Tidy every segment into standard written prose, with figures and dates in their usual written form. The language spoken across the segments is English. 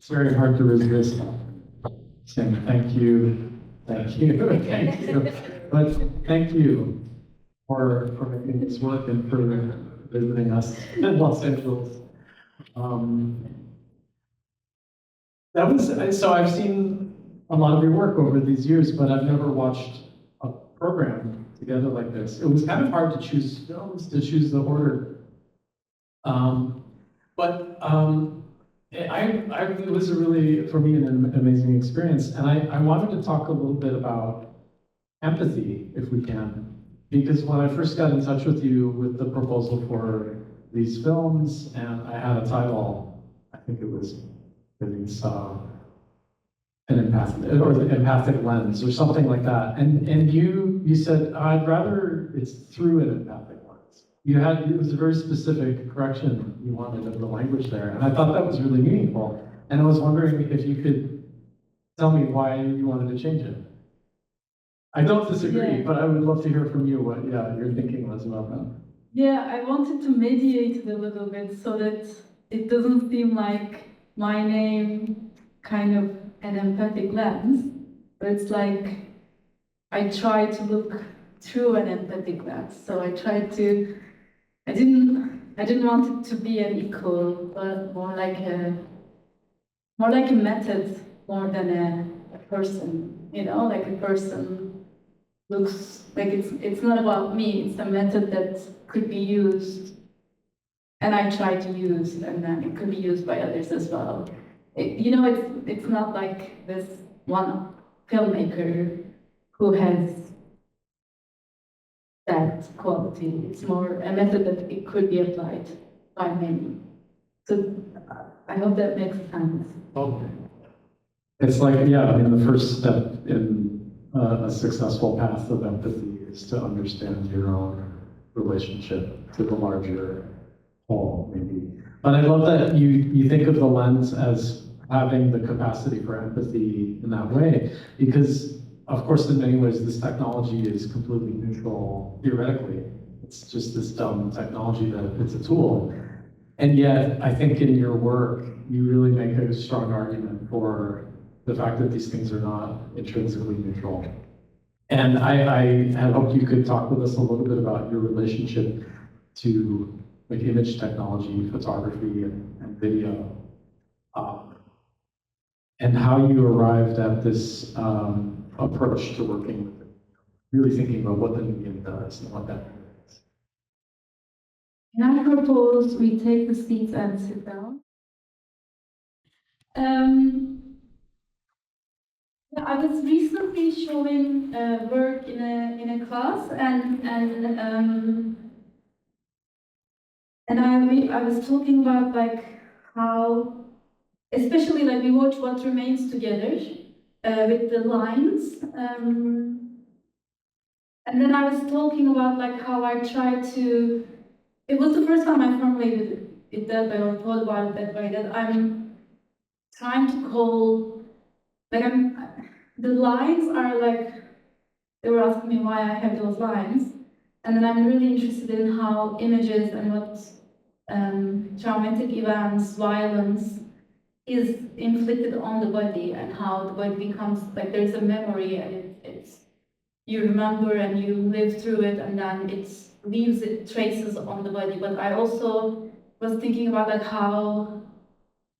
It's very hard to resist saying thank you, thank you, thank you. But thank you for making this work and for visiting us in Los Angeles. That was, so I've seen a lot of your work over these years, but I've never watched a program together like this. It was kind of hard to choose films, to choose the order. It was a really, for me, an amazing experience. And I wanted to talk a little bit about empathy, if we can. Because when I first got in touch with you with the proposal for these films, and I had a title, I think it was an empathic, or the empathic lens, or something like that. And you said, I'd rather it's through an empathic lens. It was a very specific correction you wanted of the language there, and I thought that was really meaningful. And I was wondering if you could tell me why you wanted to change it. I don't disagree, but I would love to hear from you what your thinking was about that. Yeah, I wanted to mediate it a little bit so that it doesn't seem like my name kind of an empathic lens, but it's like I try to look through an empathic lens. So I didn't want it to be an equal, but more like a method more than a person, like a person looks like it's not about me, it's a method that could be used, and I try to use, and then it could be used by others as well. It's not like this one filmmaker who has that quality. It's more a method that it could be applied by many. So I hope that makes sense. Okay. It's like, the first step in a successful path of empathy is to understand your own relationship to the larger whole, maybe. But I love that you think of the lens as having the capacity for empathy in that way, because, of course, in many ways, this technology is completely neutral theoretically. It's just this dumb technology that it's a tool. And yet, I think in your work, you really make a strong argument for the fact that these things are not intrinsically neutral. And I had hoped you could talk with us a little bit about your relationship to like image technology, photography, and video, and how you arrived at this approach to working with it, really thinking about what the medium does and what that means. And I propose we take the seats and sit down. I was recently showing work in a class, and I was talking about like how, especially like we watch What Remains together with the lines, and then I was talking about like how I tried to. It was the first time I formulated it that way or thought about it that way, that I'm trying to call. The lines are like, they were asking me why I have those lines, and then I'm really interested in how images and what traumatic events, violence is inflicted on the body, and how the body becomes, like there's a memory, and it's you remember and you live through it, and then it leaves traces on the body. But I also was thinking about like how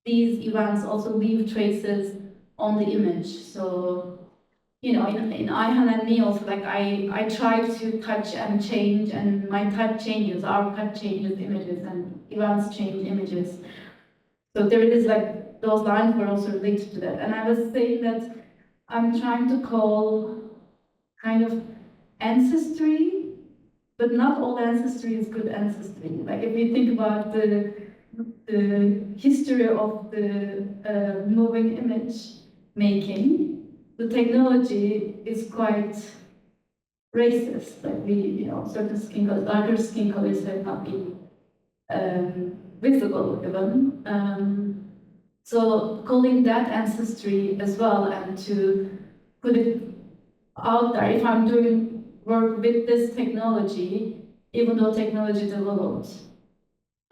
these events also leave traces on the image. So, in Ayhan and me also, like I try to touch and change, and my touch changes, our touch changes images, and events change images. So there is like, those lines were also related to that. And I was saying that I'm trying to call kind of ancestry, but not all ancestry is good ancestry. Like if you think about the history of the moving image making, the technology is quite racist. Like certain skin colors, darker skin colors have not been visible even. So calling that ancestry as well, and to put it out there, if I'm doing work with this technology, even though technology developed,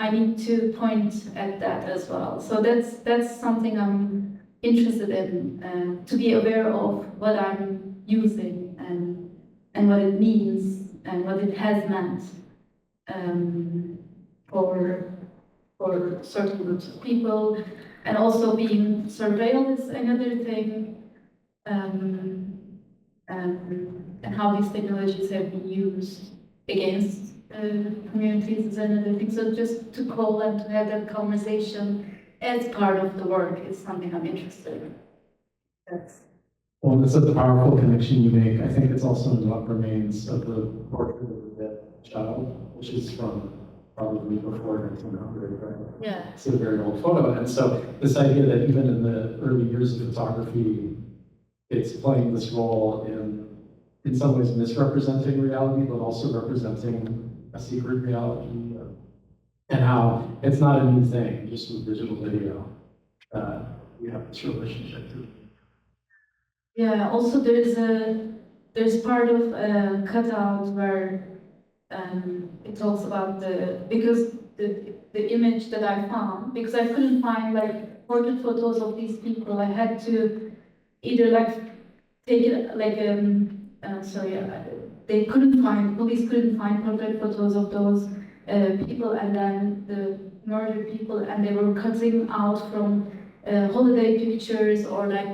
I need to point at that as well. So that's something I'm interested in, to be aware of what I'm using and what it means and what it has meant um, for certain groups of people, and also being surveilled is another thing, and how these technologies have been used against communities is another thing. So just to call and to have that conversation as part of the work is something I'm interested in. That's Well, it's a powerful connection you make. I think it's also in what remains of the portrait of the dead child, which is from probably before 1900, right? yeah. It's a very old photo. And so this idea that even in the early years of photography, it's playing this role in some ways misrepresenting reality, but also representing a secret reality, and how it's not a new thing, just with digital video. We have this relationship to. Yeah, also there's part of a cutout where it talks about because the image that I found, because I couldn't find like portrait photos of these people, I had to either like take it like they couldn't find, police couldn't find portrait photos of those people, and then the murdered people, and they were cutting out from holiday pictures or like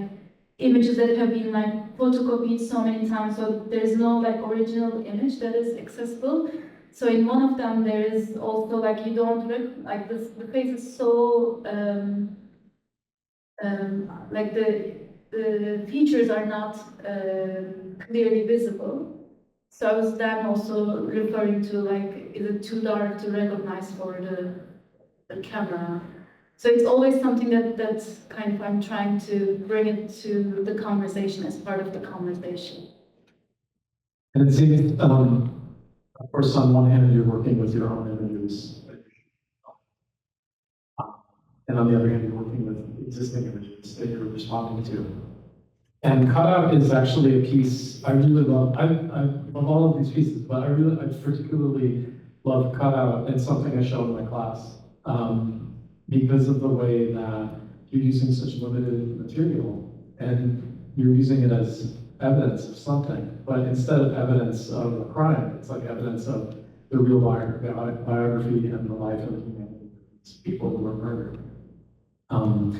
images that have been like photocopied so many times, so there's no like original image that is accessible. So in one of them there is also like you don't like this, the face is so like the features are not clearly visible. So I was then also referring to like, is it too dark to recognize for the camera? So it's always something that's kind of, I'm trying to bring it to the conversation as part of the conversation. And it seems, of course, on one hand, you're working with your own images, and on the other hand, you're working with existing images that you're responding to. And cutout is actually a piece I really love. I love all of these pieces, but I particularly love cutout. It's something I show in my class because of the way that you're using such limited material and you're using it as evidence of something. But instead of evidence of a crime, it's like evidence of the real biography and the life of humanity, these people who were murdered. And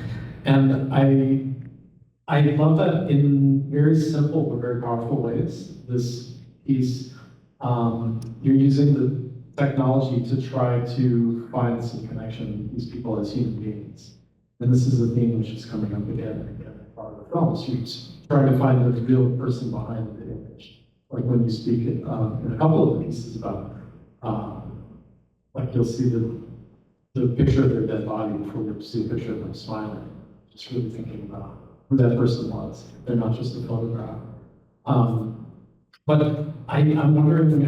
I love that in very simple but very powerful ways. This piece, you're using the technology to try to find some connection with these people as human beings. And this is a theme which is coming up again and again in part of the film. So you're trying to find the real person behind the image. Like when you speak in a couple of the pieces about, like you'll see the picture of their dead body before you see a picture of them smiling. Just really thinking about who that person was. They're not just a photograph. But I'm wondering,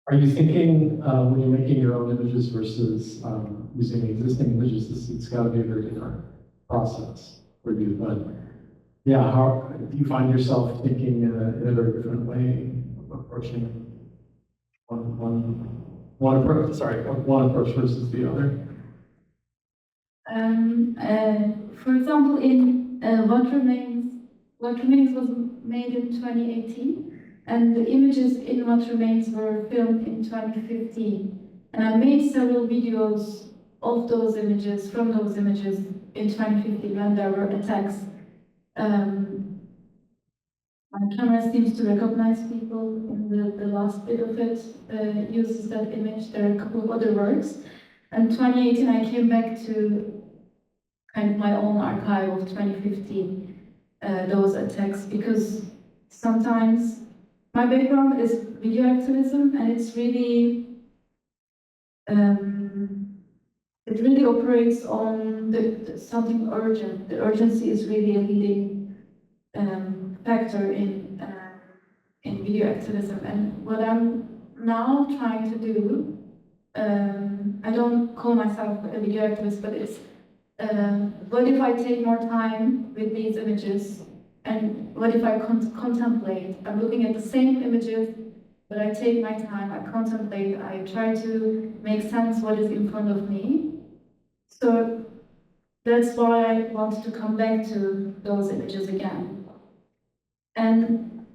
are you thinking when you're making your own images versus using existing images, it's got to be a very different process for you. But yeah, how do you find yourself thinking in a very different way, approaching one approach versus the other? For example, in What Remains was made in 2018, and the images in What Remains were filmed in 2015. And I made several videos of those images, from those images in 2015 when there were attacks. My camera seems to recognize people in the last bit of it, uses that image. There are a couple of other works. And 2018, I came back to kind of my own archive of 2015, those attacks, because sometimes my background is video activism, and it's really, it really operates on something urgent. The urgency is really a leading factor in video activism. And what I'm now trying to do, I don't call myself a video activist, but it's what if I take more time with these images, and what if I contemplate? I'm looking at the same images but I take my time, I contemplate, I try to make sense what is in front of me. So that's why I wanted to come back to those images again. And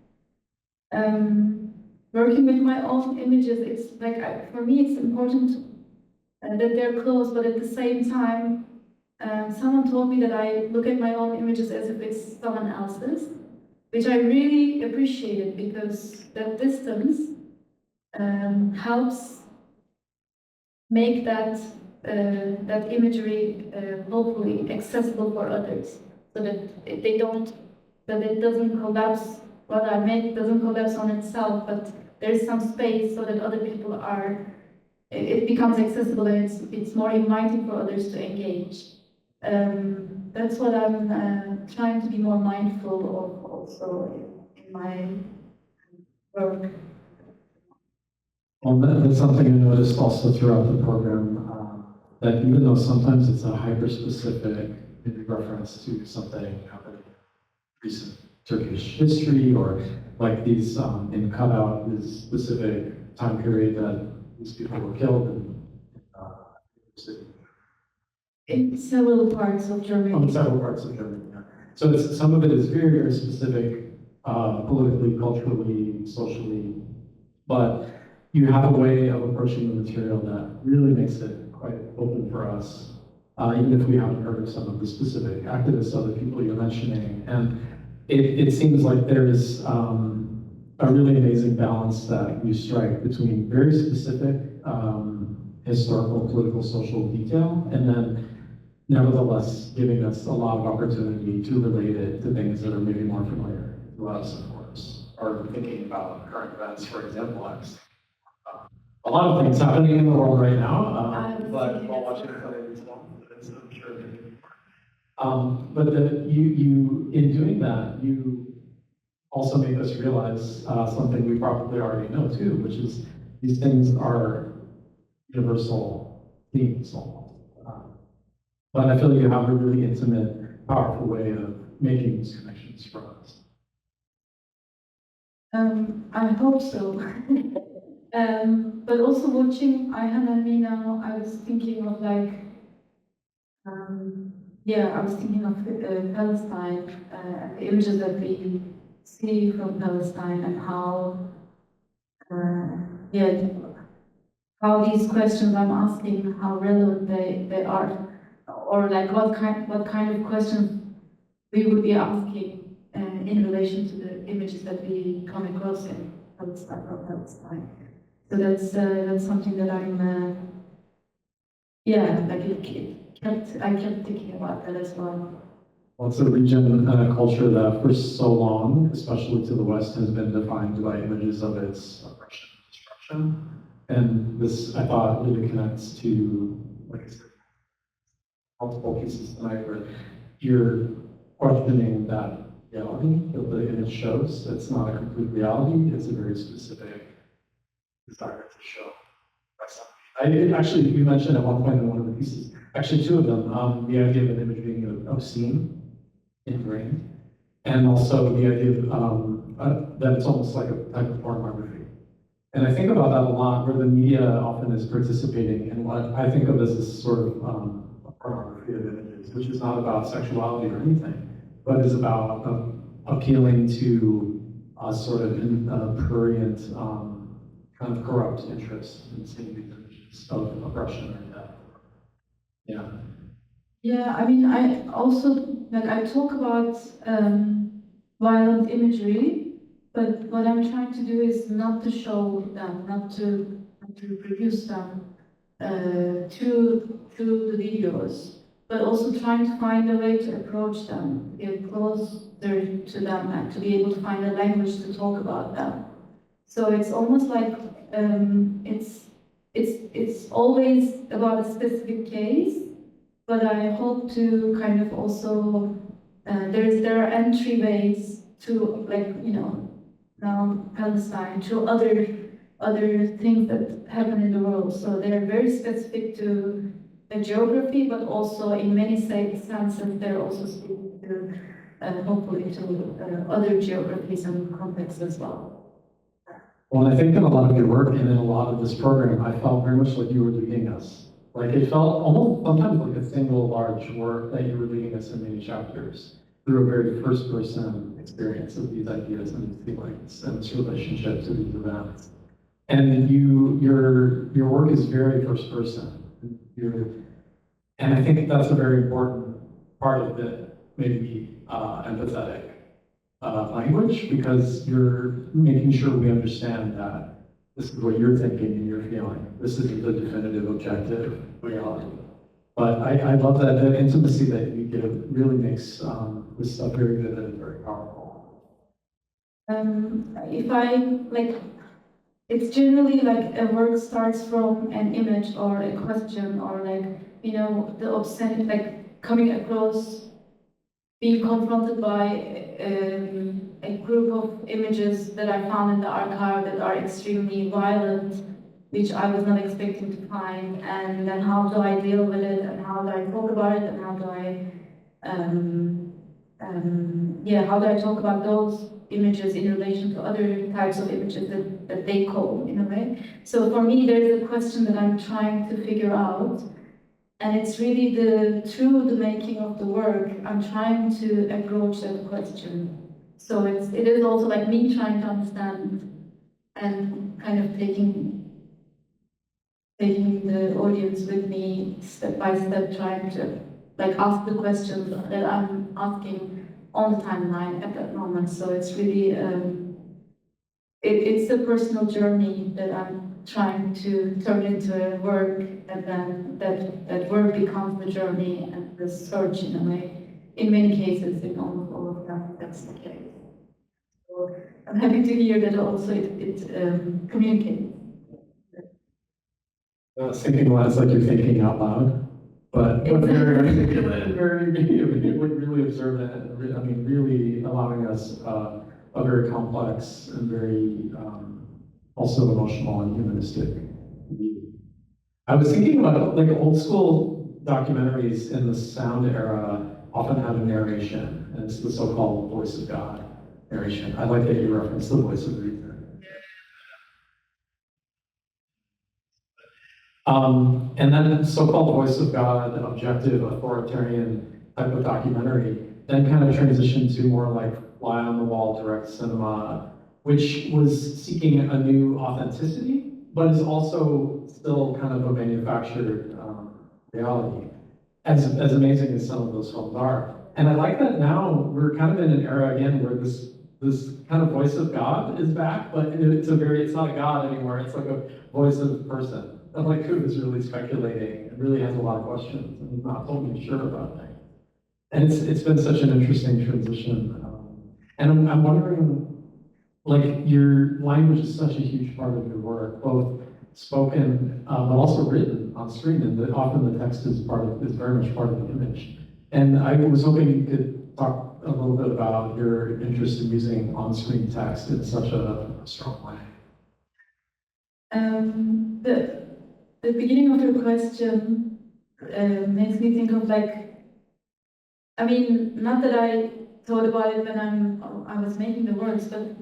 working with my own images, it's like, for me, it's important that they're close, but at the same time, someone told me that I look at my own images as if it's someone else's, which I really appreciated because that distance helps make that that imagery hopefully accessible for others, so that that it doesn't collapse. What I make doesn't collapse on itself, but there is some space so that other people are. It becomes accessible and it's more inviting for others to engage. That's what I'm trying to be more mindful of also in my work. Well, that's something I noticed also throughout the program, that even though sometimes it's a hyper-specific maybe reference to something happening in recent Turkish history, or like these in cutout, this specific time period that these people were killed In several parts of Germany. in several parts of Germany. Yeah. So some of it is very, very specific, politically, culturally, socially, but you have a way of approaching the material that really makes it quite open for us, even if we haven't heard of some of the specific activists, other people you're mentioning. And it seems like there's a really amazing balance that you strike between very specific historical, political, social detail, and then nevertheless giving us a lot of opportunity to relate it to things that are maybe more familiar to us, of course, or thinking about current events, for example. A lot of things happening in the world right now, but while watching play as well, I'm sure. But you in doing that, you also make us realize something we probably already know too, which is these things are universal themes almost. But I feel like you have a really intimate, powerful way of making these connections for us. I hope so. But also watching Ayhan and me now, I was thinking of like, I was thinking of Palestine, the images that we see from Palestine, and how these questions I'm asking, how relevant they are, or like what kind of questions we would be asking in relation to the images that we come across in Palestine or Palestine. So that's something that I'm I kept thinking about that as well. Well, it's a region and a culture that for so long, especially to the West, has been defined by images of its oppression and destruction. And this, I thought, really connects to, like I said, multiple pieces tonight where you're questioning that reality that the image shows. It's not a complete reality, it's a very specific desire to show by something. Actually, you mentioned at one point in one of the pieces, actually two of them, the idea of an image being obscene, ingrained, and also the idea of, that it's almost like a type of pornography. And I think about that a lot, where the media often is participating in what I think of as this sort of pornography of images, which is not about sexuality or anything, but is about appealing to a sort of prurient, kind of corrupt interest in seeing these images of oppression or death. Yeah. Yeah, I mean, I also, like, I talk about violent imagery, but what I'm trying to do is not to show them, not to reproduce them through the videos, but also trying to find a way to approach them, get closer to them, and to be able to find a language to talk about them. So it's almost like it's always about a specific case, but I hope to kind of also there are entryways to, like, now Palestine, to other things that happen in the world. So they're very specific to the geography, but also in many senses they're also speaking to hopefully to other geographies and contexts as well. Well, I think in a lot of your work and in a lot of this program, I felt very much like you were leading us. Like it felt almost sometimes like a single large work that you were leading us in many chapters through a very first person experience of these ideas and these feelings and this relationship to these events. And your work is very first person. And I think that's a very important part of it, maybe empathetic language, because you're making sure we understand that this is what you're thinking and you're feeling. This isn't the definitive objective reality. But I love that the intimacy that you give really makes this stuff very vivid and very powerful. If I like, it's generally like a work starts from an image or a question or like, you know, the obscene, like coming across, being confronted by a group of images that I found in the archive that are extremely violent, which I was not expecting to find, and then how do I deal with it, and how do I talk about it, and how do how do I talk about those images in relation to other types of images that they call, in a way. So for me, there is a question that I'm trying to figure out, and it's really through the making of the work, I'm trying to approach that question. So it is also like me trying to understand and kind of taking the audience with me step by step, trying to like ask the questions that I'm asking on the timeline at that moment. So it's really it's a personal journey that I'm trying to turn into a work, and then that work becomes the journey and the search in a way. In many cases, in almost all of them, that's the case. So I'm happy to hear that also it communicates. I was thinking less like you're thinking out loud, but very articulate, really observant, and I mean, really allowing us a very complex and very also emotional and humanistic view. I was thinking about like old school documentaries in the sound era often have a narration, and it's the so-called voice of God narration. I like that you reference the voice of reason. And then so-called voice of God, objective, authoritarian type of documentary, then kind of transitioned to more like fly on the wall direct cinema, which was seeking a new authenticity, but is also still kind of a manufactured reality, as amazing as some of those films are. And I like that now we're kind of in an era again where this kind of voice of God is back, but it's not a God anymore, it's like a voice of a person. And like who is really speculating and really has a lot of questions and is not totally sure about things. And it's been such an interesting transition. And I'm wondering, like your language is such a huge part of your work, both spoken but also written on screen, and often the text is very much part of the image. And I was hoping you could talk a little bit about your interest in using on-screen text in such a strong way. The beginning of your question makes me think of like, I mean, not that I thought about it when I was making the words, but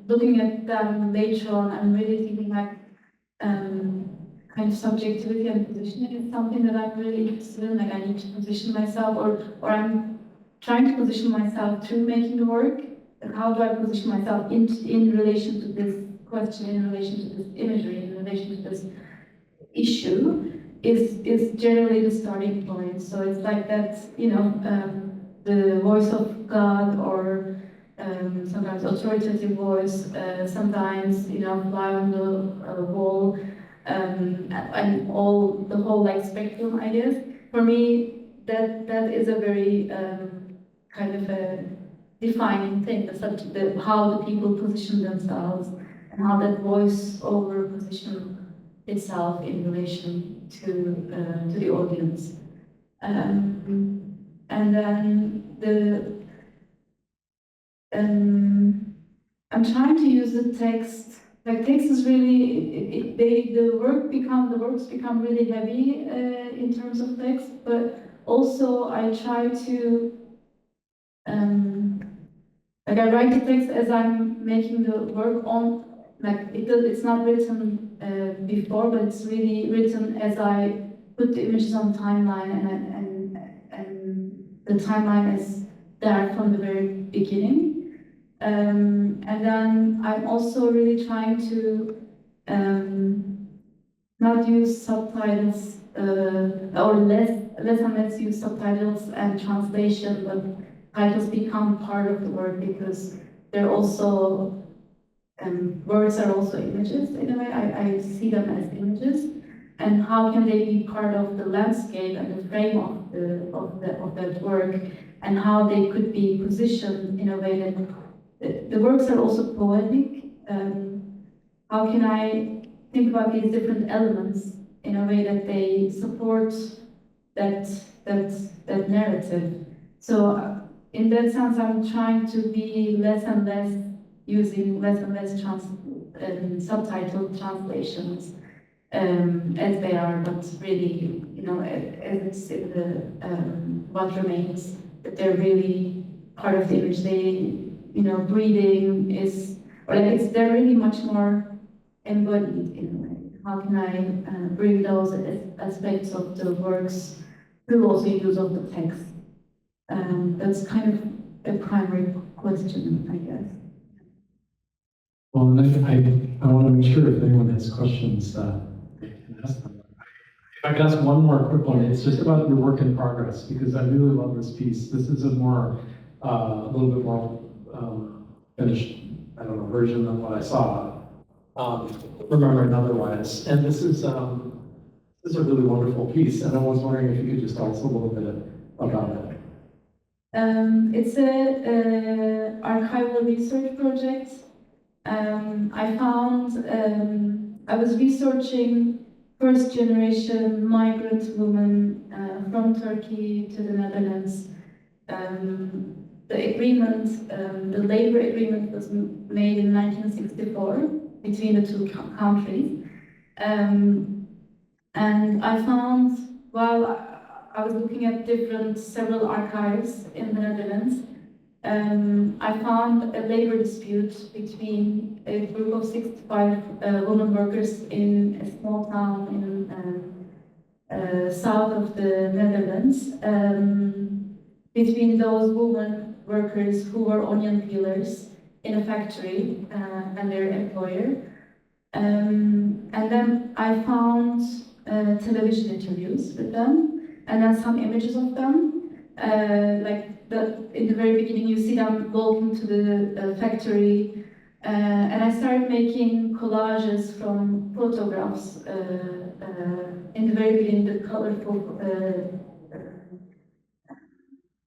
looking at them later on, I'm really thinking like kind of subjectivity and positioning is something that I'm really interested in. Like I need to position myself, or I'm trying to position myself through making the work. Like how do I position myself in relation to this question, in relation to this imagery, in relation to this issue, is generally the starting point. So it's like that, you know, the voice of God, or sometimes authoritative voice, sometimes, you know, fly on the wall, and the whole like spectrum, I guess. For me, that is a very kind of a defining thing, how the people position themselves, and how that voice over position itself in relation to the audience. And then I'm trying to use the text. Like text is really the works become really heavy in terms of text, but also I try to like I write the text as I'm making the work on it's not written before, but it's really written as I put the images on timeline, and the timeline is there from the very beginning. And then I'm also really trying to not use subtitles, or less and less use subtitles and translation, but titles become part of the work because they're also, words are also images in a way. I see them as images, and how can they be part of the landscape and the frame of that work, and how they could be positioned in a way that the works are also poetic. How can I think about these different elements in a way that they support that narrative? So in that sense, I'm trying to be less and less using less and less subtitle translations as they are, but really, as it's in the what remains, that they're really part of the image. They, breathing is, or like they're really much more embodied in a way. How can I bring those aspects of the works through also use of the text? That's kind of a primary question, I guess. Well, and I want to make sure if anyone has questions that they can ask them. If I could ask one more quick one, it's just about your work in progress, because I really love this piece. This is a little bit more finished, I don't know, version of what I saw, remembering otherwise. And this is a really wonderful piece, and I was wondering if you could just tell us a little bit about it. It's a archival research project. I found, I was researching first generation migrant women from Turkey to the Netherlands. The agreement, the labor agreement was made in 1964 between the two countries. And I found, while I was looking at several archives in the Netherlands, I found a labor dispute between a group of 65 women workers in a small town in south of the Netherlands, between those women workers who were onion peelers in a factory and their employer. And then I found television interviews with them, and then some images of them. In the very beginning, you see them walking to the factory, and I started making collages from photographs. In the very beginning, the colorful,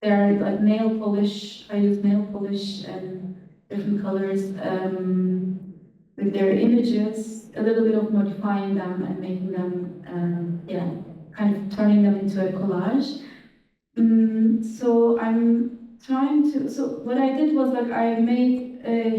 they're like nail polish. I use nail polish and different colors with their images, a little bit of modifying them and making them, kind of turning them into a collage. So I'm trying to. So what I did was like I made a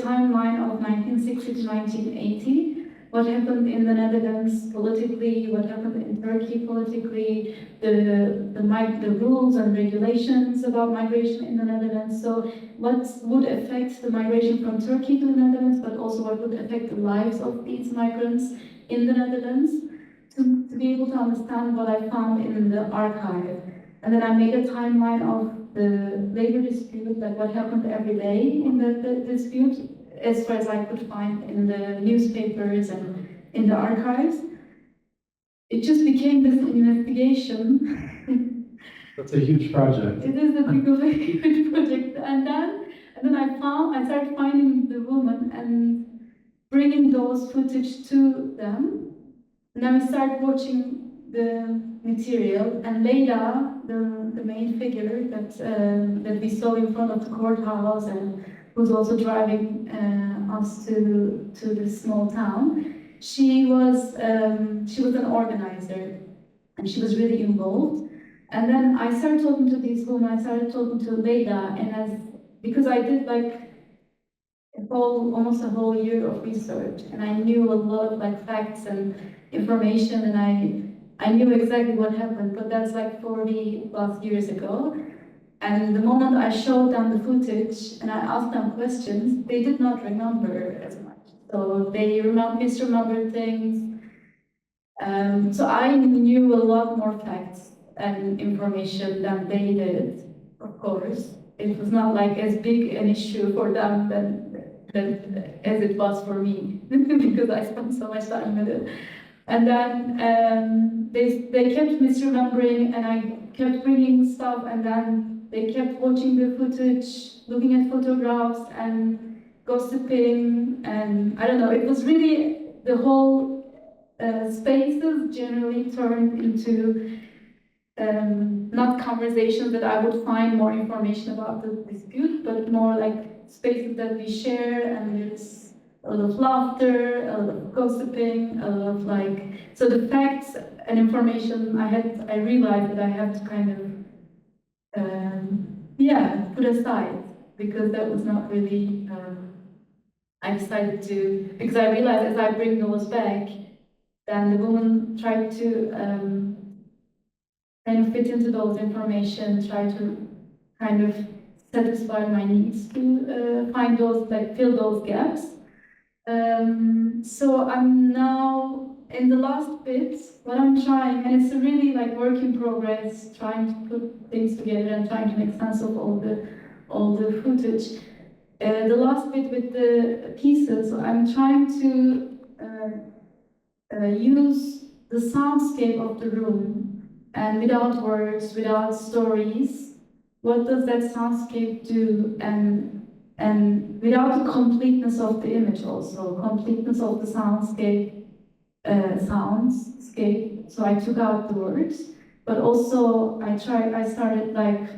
timeline of 1960 to 1980. What happened in the Netherlands politically? What happened in Turkey politically? The rules and regulations about migration in the Netherlands. So what would affect the migration from Turkey to the Netherlands, but also what would affect the lives of these migrants in the Netherlands? To be able to understand what I found in the archive. And then I made a timeline of the labor dispute, like what happened every day in the dispute, as far as I could find in the newspapers and in the archives. It just became this investigation. That's a huge project. It is a huge project. And then I started finding the woman and bringing those footage to them. And then we started watching the material, and Leila, the main figure that we saw in front of the courthouse and who's also driving us to this small town, she was an organizer, and she was really involved. And then I started talking to these women. I started talking to Leila, and because I did like almost a whole year of research, and I knew a lot of like facts and information, and I knew exactly what happened, but that's like 40 plus years ago. And the moment I showed them the footage and I asked them questions, they did not remember as much. So they misremember things. So I knew a lot more facts and information than they did, of course. It was not like as big an issue for them than as it was for me, because I spent so much time with it. And then they kept misremembering, and I kept bringing stuff, and then they kept watching the footage, looking at photographs, and gossiping, and I don't know, it was really the whole spaces generally turned into not conversations that I would find more information about the dispute, but more like spaces that we share, and there's a lot of laughter, a lot of gossiping, a lot of like, so the facts and information I realized that I have to kind of, put aside, because that was not really, I decided to, because I realized as I bring those back, then the woman tried to kind of fit into those information, try to kind of satisfy my needs to find those, like fill those gaps. So I'm now in the last bit, what I'm trying, and it's a really like work in progress, trying to put things together and trying to make sense of all the footage. The last bit with the pieces, I'm trying to use the soundscape of the room, and without words, without stories, what does that soundscape do, and without the completeness of the image also, completeness of the soundscape, soundscape, so I took out the words, but also I started like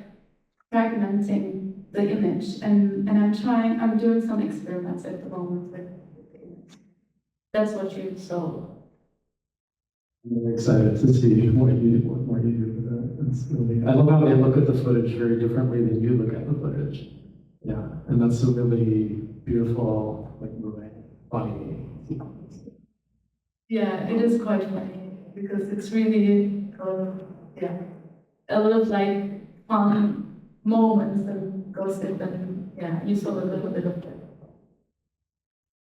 fragmenting the image, and I'm doing some experiments at the moment with the image. That's what you saw. I'm excited to see what you do with it. It's really, I love how they look at the footage very differently than you look at the footage. Yeah, and that's a really beautiful, like moving, funny sequence. Yeah, it is quite funny because it's really, a lot of like fun moments and gossip, and yeah, you saw a little bit of that.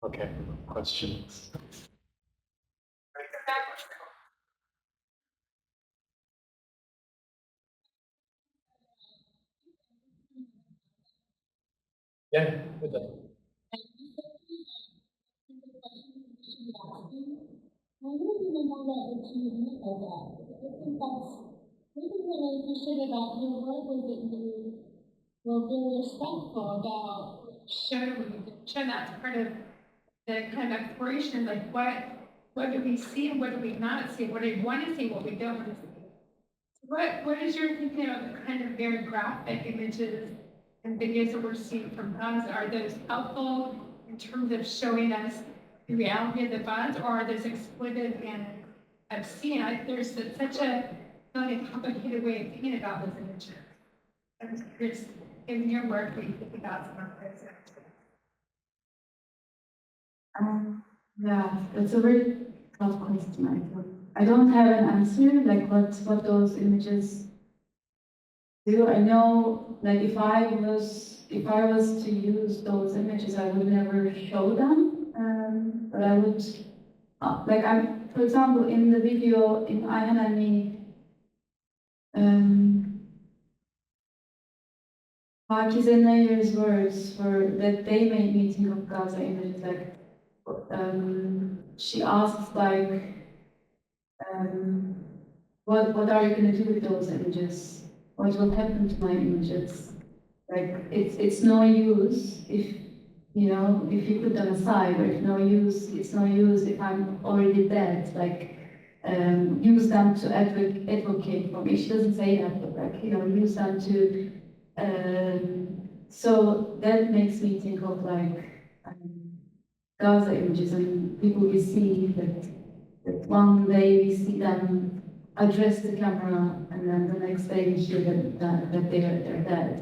Okay, questions? Yeah, good. I really didn't know that what you meant by that. I think that's maybe when I appreciate about your work was that you were very respectful about show that's part of the kind of exploration, like what do we see and what do we not see? What do we want to see, what we don't want to see? What is your thinking of the kind of very graphic images and videos that we're seeing from guns? Are those helpful in terms of showing us the reality of the buzz, or are those exploitive and obscene? There's such a really complicated way of thinking about those images. I'm just curious, in your work, what you think about some of those images. Yeah, that's a very tough question, I think. I don't have an answer, like what those images do. I know, like if I was to use those images, I would never show them, but I would, for example, in the video in Ayhan and Me, Pakize Nayer's words were that they made me think of Gaza images, like, she asks like, what are you going to do with those images? What will happen to my images? Like, it's no use if, if you put them aside, or it's no use if I'm already dead. Like, use them to advocate for me. She doesn't say that, but like, use them to, so that makes me think of like, Gaza images and people we see that one day we see them address the camera, and then the next day we hear that they're dead.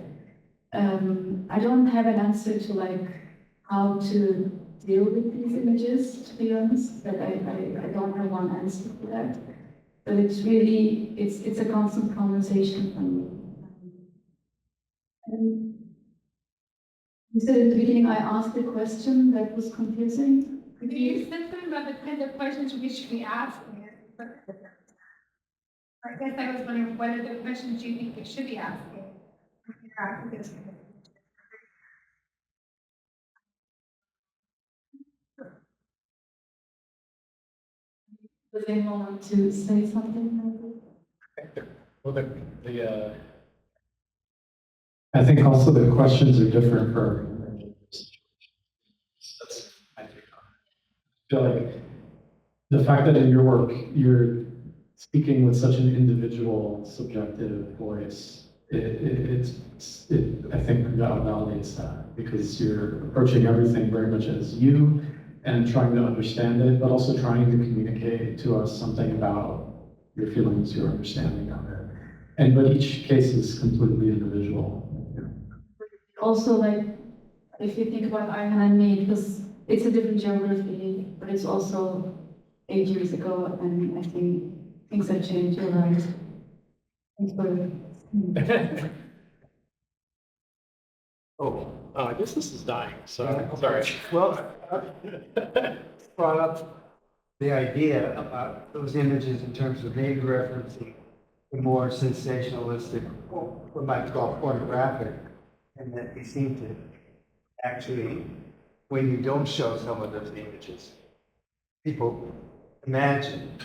I don't have an answer to like how to deal with these images, to be honest. But I don't have one answer for that. But it's really it's a constant conversation for me. And you said at the beginning I asked a question that was confusing. You said something about the kinds of questions we should be asking. I guess I was wondering, what are the questions you think we should be asking? Does anyone want to say something? Well, I think also the questions are different for. That's my take on it. I feel like the fact that in your work you're speaking with such an individual, subjective voice, I think validates that because you're approaching everything very much as you and trying to understand it, but also trying to communicate to us something about your feelings, your understanding of it. But each case is completely individual. Also, like, if you think about Ayhan and me, because it's a different geography, but it's also 8 years ago, and I think things have changed. You're right. Thanks for. Oh, I guess this is dying, so, sorry. Well, brought up the idea about those images in terms of maybe referencing the more sensationalistic, or what might call pornographic, and that they seem to actually, when you don't show some of those images, people imagine,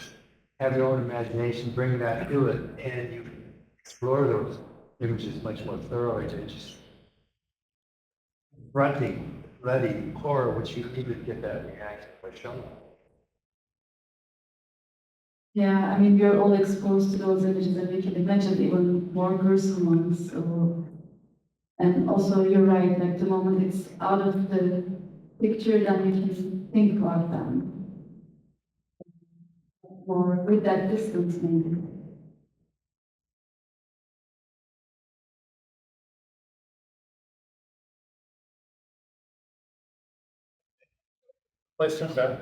have their own imagination, bring that to it, and you explore those images much more thoroughly than just grunting, bloody horror, which you even get that reaction by showing. Yeah, I mean, we're all exposed to those images, and we can imagine even more gruesome ones. So, and also, you're right. Like the moment it's out of the picture, then we can think about them more with that distance, maybe. Let's turn back.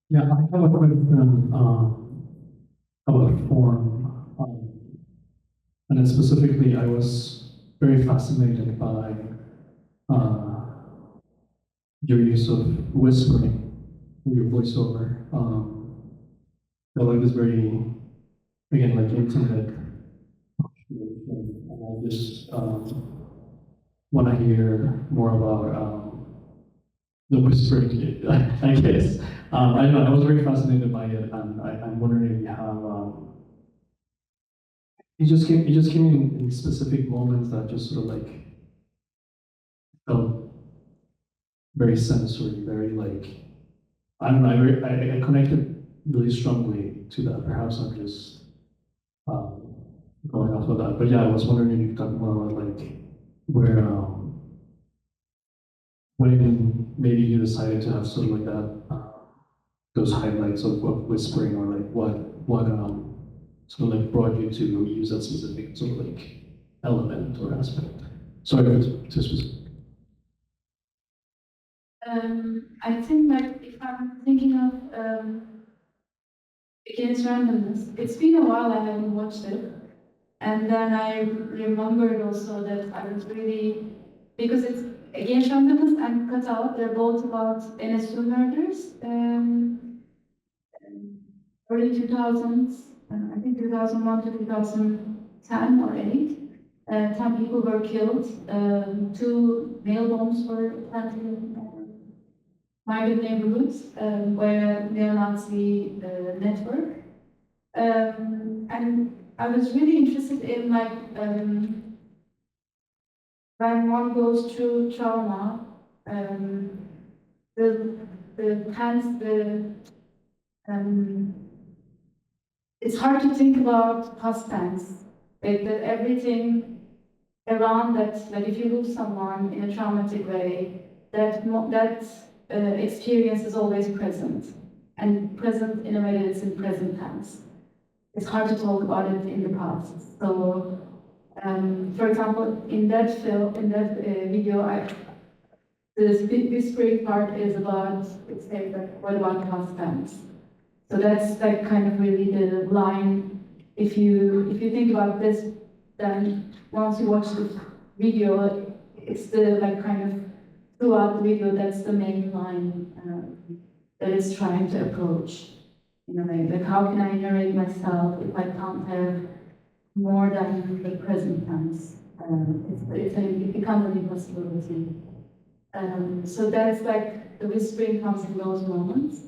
Yeah, I have a question about form. And then specifically, I was very fascinated by your use of whispering in your voiceover. I feel like this very, again, like intimate. And I just want to hear more about the whispering, I guess. I don't know, I was very fascinated by it, and I'm wondering if you have, it just came in specific moments that just sort of like felt very sensory, very like, I don't know, I connected really strongly to that. Perhaps I'm just um, going off of that. But yeah, I was wondering if you could talk more about like where, when maybe you decided to have sort of like that, those highlights of whispering, or like what sort of like brought you to use that specific sort of like element or aspect. Sorry, to specific. I think like if I'm thinking of Against Randomness, it's been a while I haven't watched it. And then I remembered also that I was really, because it's Against Randomness and Cut Out, they're both about NSU murders, early 2000s, I think 2001 to 2010 or 8. 10 people were killed, 2 mail bombs were planted in migrant neighborhoods by a neo-Nazi network. And I was really interested in like when one goes through trauma, the it's hard to think about past tense. That everything around that, like if you lose someone in a traumatic way, that experience is always present, and present in a way that it's in present tense. It's hard to talk about it in the past. So, for example, in that film, in that video, the whispering part is about, it says like, what about past tense? So that's like kind of really the line. If you think about this, then once you watch the video, it's the like kind of throughout the video, that's the main line that it's trying to approach. In a way, like how can I narrate myself if I can't have more than the present tense? It becomes an impossibility. So that's like the whispering comes in those moments.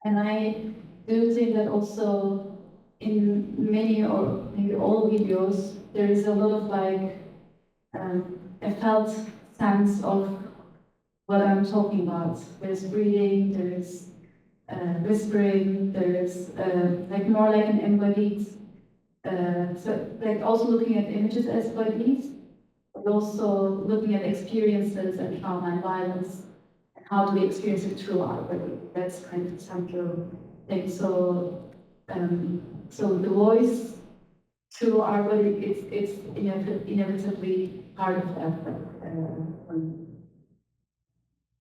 And I do think that also in many or maybe all videos, there is a lot of like a felt sense of what I'm talking about. There's breathing, there's whispering, there's like more like an embodied, so like also looking at images as bodies, but also looking at experiences and trauma and violence, and how do we experience it through our body. That's kind of the central thing. So, so the voice through our body, it's inevitably part of that.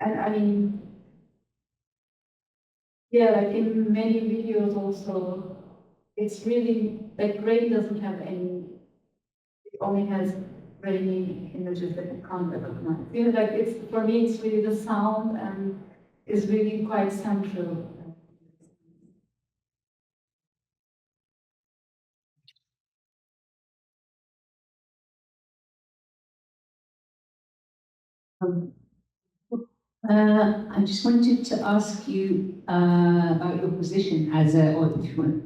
And I mean, yeah, like in many videos also, it's really, like rain doesn't have any, it only has rainy images that you can't recognize. You know, like it's, for me, it's really the sound and is really quite central. Um, I just wanted to ask you about your position as a, or if you want,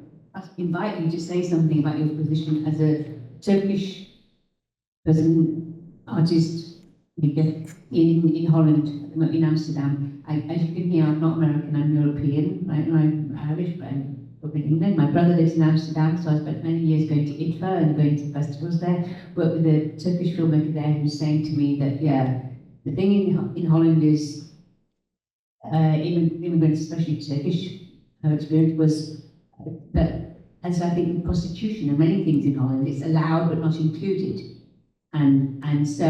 invite you to say something about your position as a Turkish person, artist, in Holland, in Amsterdam. As you can hear, I'm not American, I'm European, right? And I'm Irish, but I'm from England. My brother lives in Amsterdam, so I spent many years going to ITFA and going to festivals there. Worked with a Turkish filmmaker there who was saying to me that, yeah, the thing in Holland is immigrants, especially Turkish, experience was that, as I think with prostitution and many things in Holland, it's allowed but not included. And so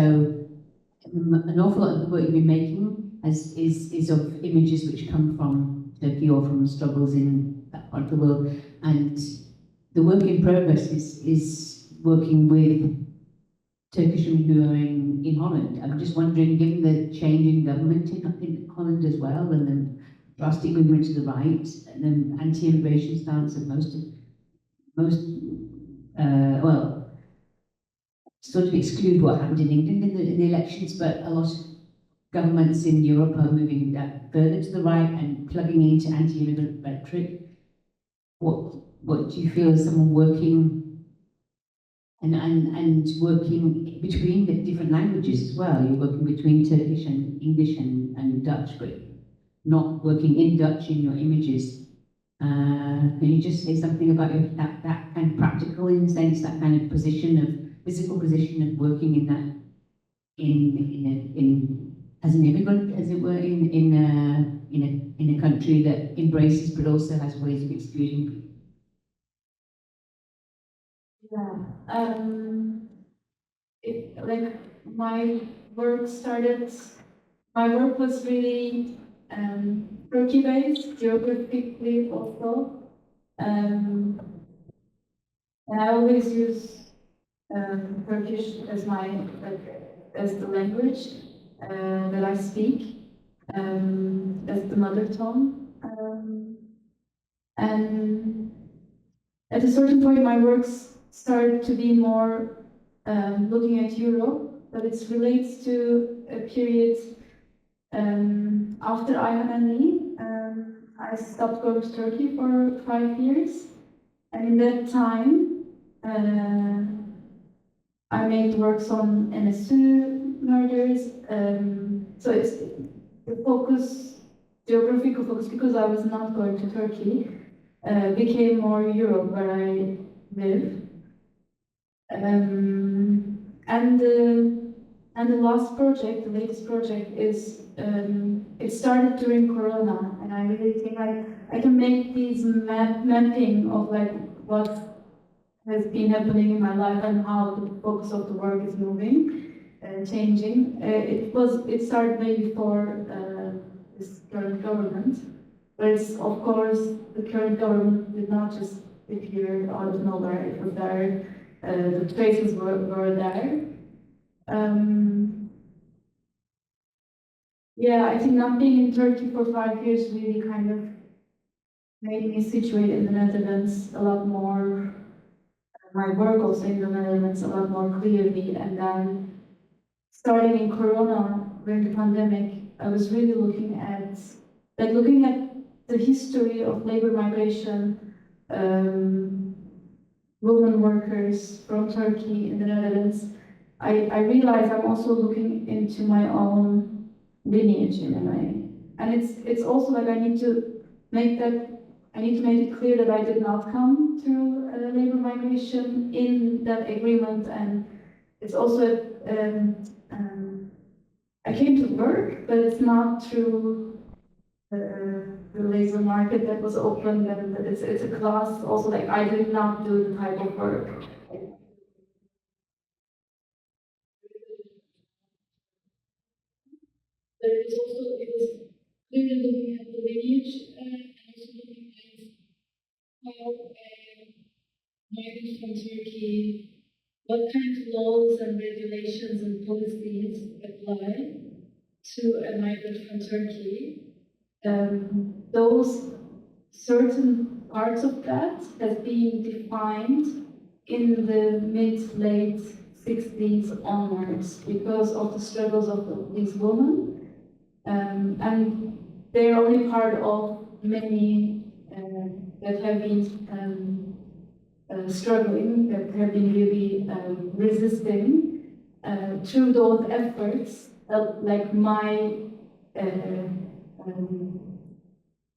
an awful lot of the work you've been making is of images which come from Turkey or from struggles in that part of the world. And the work in progress is working with Turkish women who are in Holland. I'm just wondering, given the change in government in Holland as well, and the drastic movement to the right, and the anti-immigration stance of most, well, sort of exclude what happened in England in the elections, but a lot of governments in Europe are moving further to the right and plugging into anti-immigrant rhetoric. What do you feel as someone working and working between the different languages as well? You're working between Turkish and English and Dutch, but not working in Dutch in your images. Can you just say something about that kind of practical, in a sense, that kind of position of physical position of working in that in as an immigrant, as it were, in a country that embraces but also has ways of excluding people? Yeah. Like my work started, my work was really Turkey-based, geographically also. And I always use Turkish as my, as the language that I speak, as the mother tongue. And at a certain point, my works started to be more looking at Europe, but it relates to a period after IMNE. I stopped going to Turkey for 5 years, and in that time, I made works on NSU murders. So it's the focus, geographical focus, because I was not going to Turkey, became more Europe, where I live. And And the last project, the latest project, is it started during Corona, and I really think I can make these mapping of like what has been happening in my life and how the focus of the work is moving and changing. It started way before this current government, but it's of course the current government did not just appear out of nowhere. It was there. The traces were there. Yeah, I think not being in Turkey for 5 years really kind of made me situate in the Netherlands a lot more, my work also in the Netherlands a lot more clearly. And then starting in Corona, during the pandemic, I was really looking at the history of labor migration, women workers from Turkey in the Netherlands. I realized I'm also looking into my own lineage in a way. And it's also like I need to make it clear that I did not come through labor migration in that agreement. And it's also, I came to work, but it's not through the labor market that was open, and it's a class also, like I did not do the type of work. But it was clearly looking at the lineage and also looking at how migrants from Turkey, what kind of laws and regulations and policies apply to a migrant from Turkey. Those certain parts of that has been defined in the mid-late 60s onwards because of the struggles of these women. And they're only part of many that have been struggling, that have been really resisting through those efforts, like my,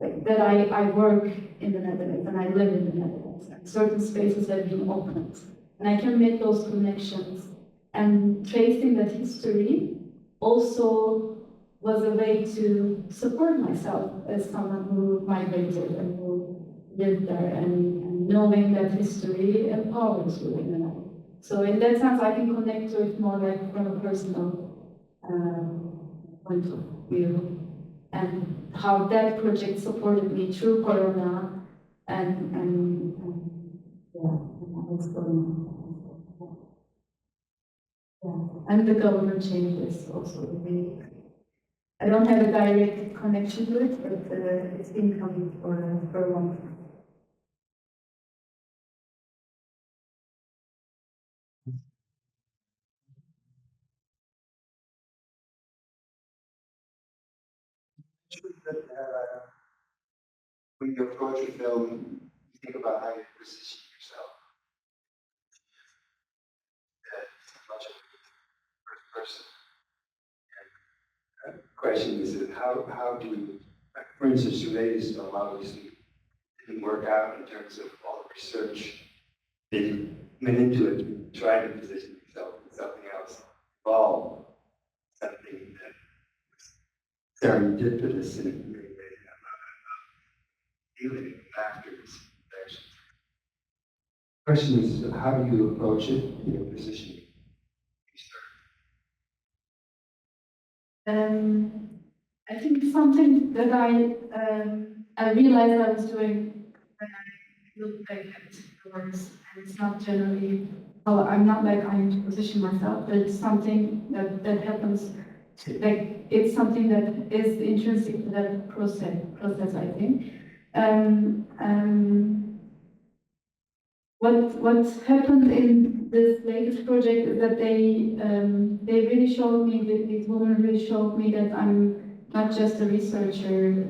that I work in the Netherlands and I live in the Netherlands, and certain spaces have been opened. And I can make those connections. And tracing that history also was a way to support myself as someone who migrated and who lived there, and knowing that history empowers you in a way. So in that sense, I can connect to it more like from a personal point of view, and how that project supported me through Corona, and yeah, and what's going on. Yeah. And the government changes also. I don't have a direct connection to it, but it's been coming for a long time. When you approach a film, you think about how you position yourself. Much of the first person. And the question is that how do you, for instance, your latest film obviously didn't work out in terms of all the research that you went into it, trying to position yourself in something else, evolve something that was serendipitous in a way, feeling after this action. The question is, how do you approach it in your positioning? I think something that I realized I was doing when I look back at the works, and it's not generally how I'm not like I need to position myself, but it's something that happens. Like it's something that is intrinsic to that process. I think. What happened in this latest project is that they really showed me, that these women really showed me that I'm not just a researcher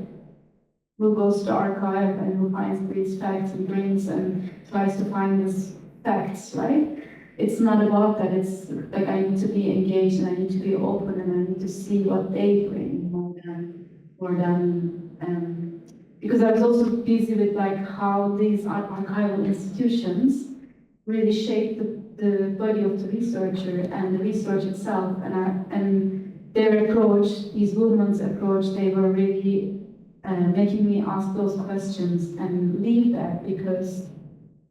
who goes to the archive and who finds these facts and brings and tries to find these facts, right? It's not about that. It's like I need to be engaged and I need to be open and I need to see what they bring more than because I was also busy with like how these archival institutions really shape the body of the researcher and the research itself, and their approach, these women's approach, they were really making me ask those questions and leave that, because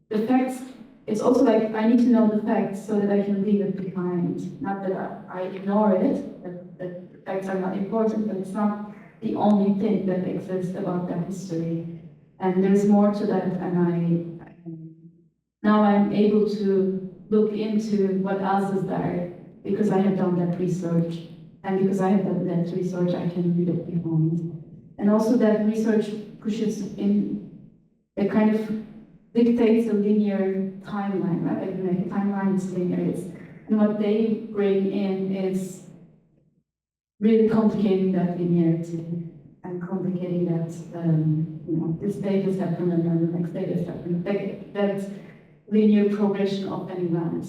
the facts, it's also like I need to know the facts so that I can leave it behind. Not that I ignore it, that the facts are not important, but it's not the only thing that exists about that history. And there's more to that, and now I'm able to look into what else is there, because I have done that research. And because I have done that research, I can leave it behind. And also that research pushes in, it kind of dictates a linear timeline, right? Like a timeline is linear. And what they bring in is really complicating that linearity and complicating that, this day has happened and then the next day has happened. That linear progression of an event,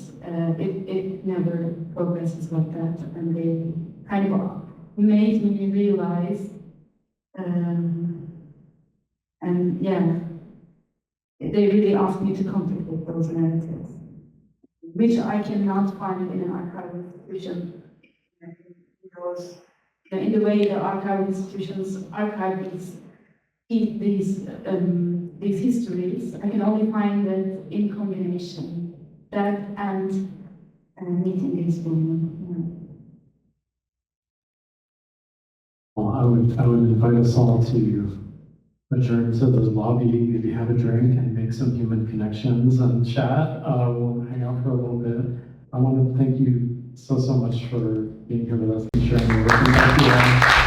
it never progresses like that. And they kind of made me realize, and yeah, they really asked me to complicate those narratives, which I cannot find in an archival institution, because in the way the archival institutions archive these histories, I can only find that in combination, that and meeting these women. Well, I would invite us all to adjourn to the lobby, maybe have a drink and make some human connections and chat. We'll hang out for a little bit. I want to thank you so much for being here with us and sharing your work. Thank you all.